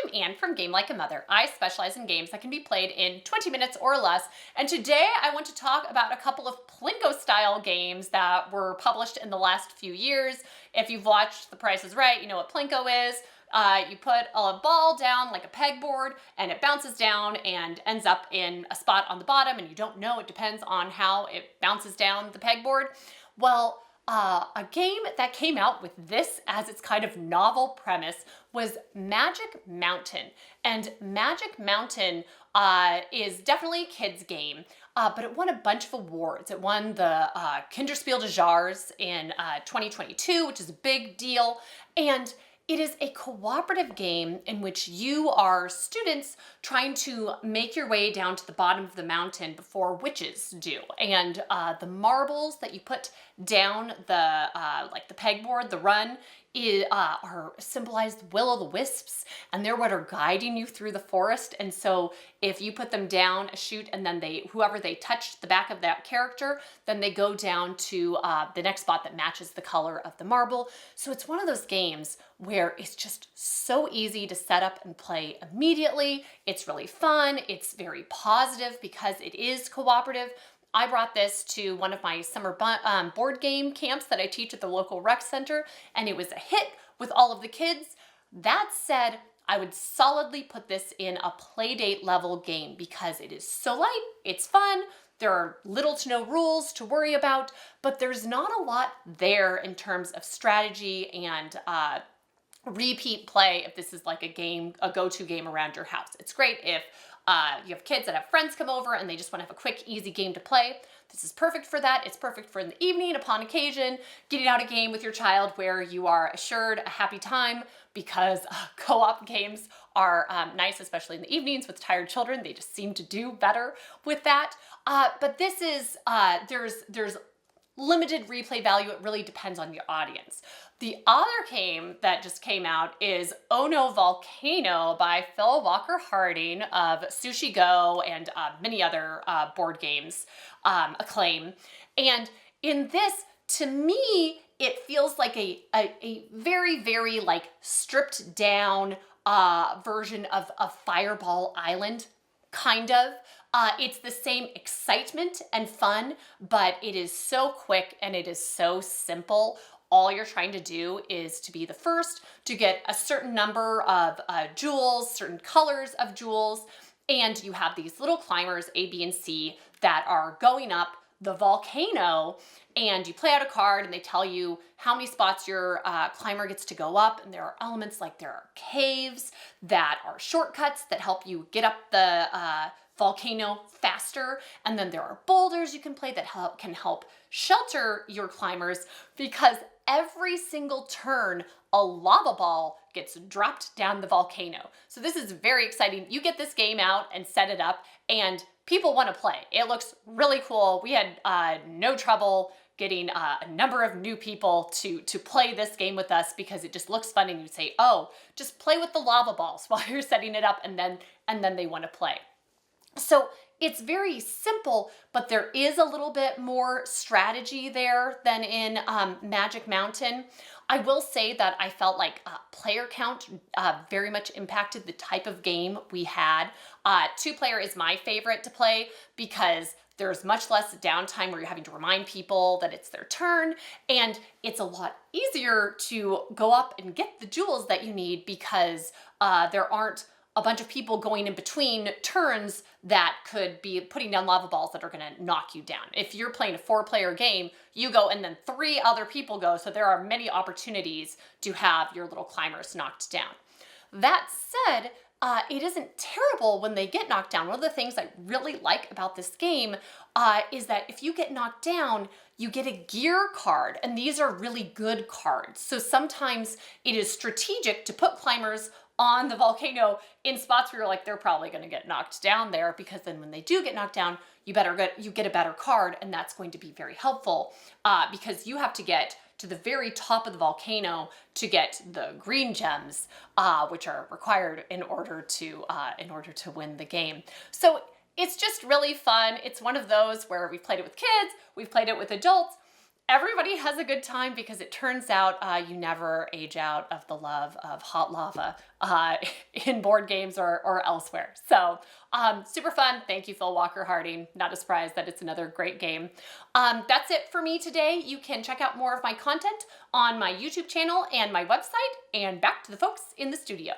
I'm Anne from Game Like a Mother. I specialize in games that can be played in 20 minutes or less, and today I want to talk about a couple of Plinko-style games that were published in the last few years. If you've watched The Price is Right, you know what Plinko is. You put a ball down like a pegboard, and it bounces down and ends up in a spot on the bottom, and you don't know, it depends on how it bounces down the pegboard. Well, a game that came out with this as its kind of novel premise was Magic Mountain. And Magic Mountain is definitely a kid's game, but it won a bunch of awards. It won the Kinderspiel des Jahres in 2022, which is a big deal. And it is a cooperative game in which you are students trying to make your way down to the bottom of the mountain before witches do. And the marbles that you put down the like the pegboard, the run, are symbolized will-o'-the-wisps, and they're what are guiding you through the forest. And so if you put them down a chute and then whoever they touch the back of that character, then they go down to the next spot that matches the color of the marble. So it's one of those games where it's just so easy to set up and play immediately. It's really fun. It's very positive because it is cooperative. I brought this to one of my summer board game camps that I teach at the local rec center, and it was a hit with all of the kids. That said, I would solidly put this in a playdate level game because it is so light, it's fun, there are little to no rules to worry about, but there's not a lot there in terms of strategy and repeat play if this is like a go-to game around your house. It's great if you have kids that have friends come over and they just want to have a quick, easy game to play. This is perfect for that. It's perfect for in the evening, upon occasion, getting out a game with your child where you are assured a happy time, because co-op games are nice, especially in the evenings with tired children. They just seem to do better with that. But this is, there's limited replay value. It really depends on your audience. The other game that just came out is Oh No, Volcano by Phil Walker Harding of Sushi Go and many other board games acclaim. And in this, to me, it feels like a very, very like stripped down version of Fireball Island, kind of. It's the same excitement and fun, but it is so quick and it is so simple. All you're trying to do is to be the first to get a certain number of jewels, certain colors of jewels, and you have these little climbers, A, B, and C, that are going up the volcano, and you play out a card and they tell you how many spots your climber gets to go up. And there are elements like there are caves that are shortcuts that help you get up the volcano faster, and then there are boulders you can play that can help shelter your climbers, because every single turn a lava ball gets dropped down the volcano. So this is very exciting. You get this game out and set it up and people want to play. It looks really cool. We had no trouble getting a number of new people to play this game with us because it just looks fun, and you say, oh, just play with the lava balls while you're setting it up, and then they want to play. So it's very simple, but there is a little bit more strategy there than in Magic Mountain. I will say that I felt like player count very much impacted the type of game we had. Two-player is my favorite to play because there's much less downtime where you're having to remind people that it's their turn, and it's a lot easier to go up and get the jewels that you need because there aren't a bunch of people going in between turns that could be putting down lava balls that are gonna knock you down. If you're playing a 4-player game, you go and then 3 other people go, so there are many opportunities to have your little climbers knocked down. That said, it isn't terrible when they get knocked down. One of the things I really like about this game is that if you get knocked down, you get a gear card, and these are really good cards. So sometimes it is strategic to put climbers on the volcano in spots where you're like, they're probably going to get knocked down there, because then when they do get knocked down, you get a better card, and that's going to be very helpful because you have to get to the very top of the volcano to get the green gems, which are required in order to win the game. So it's just really fun. It's one of those where we've played it with kids, we've played it with adults, everybody has a good time because it turns out you never age out of the love of hot lava in board games or elsewhere. So super fun. Thank you, Phil Walker Harding. Not a surprise that it's another great game. That's it for me today. You can check out more of my content on my YouTube channel and my website. And back to the folks in the studio.